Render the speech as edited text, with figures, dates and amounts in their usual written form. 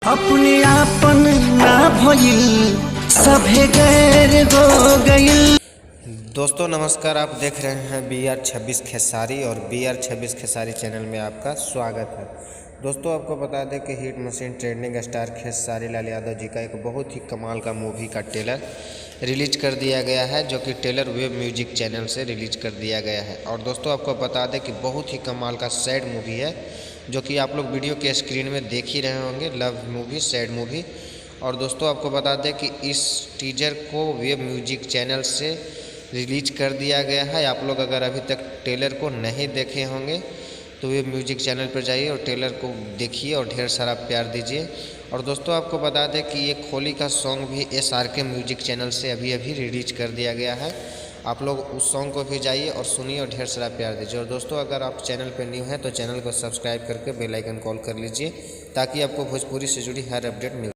अपने आपन ना भइल सभे गैर हो गइल। दोस्तों नमस्कार, आप देख रहे हैं BR26 खेसारी और BR26 खेसारी चैनल में आपका स्वागत है। दोस्तों आपको बता दें कि hit machine trending star Khesari Lal Yadav ji का एक बहुत ही कमाल का मूवी का ट्रेलर रिलीज कर दिया गया है, जो कि ट्रेलर वेब म्यूजिक चैनल से रिलीज कर दिया गया है। और दोस्तों आपको बता दें कि बहुत ही कमाल का सैड मूवी है, जो कि आप लोग वीडियो के स्क्रीन में देख ही रहे होंगे। Love movie, sad movie. और दोस्तों आपको बता दें कि इस टीजर को वेब म्यूजिक चैनल से रिलीज कर दिया गया है। आप लोग अगर अभी तक ट्रेलर को नहीं देखे होंगे तो वेब म्यूजिक चैनल पर जाइए और ट्रेलर को देखिए और ढेर सारा प्यार दीजिए। और दोस्तों आपको बता दें कि ये खोली का सॉन्ग भी SRK म्यूजिक चैनल से अभी रिलीज कर दिया गया है। आप लोग उस सॉन्ग को भी जाइए और सुनिए और ढेर सारा प्यार दीजिए। और दोस्तों अगर आप चैनल पर न्यू हैं तो चैनल को सब्सक्राइब करके बेल आइकन कॉल कर लीजिए, ताकि आपको भोजपुरी से जुड़ी हर अपडेट मिल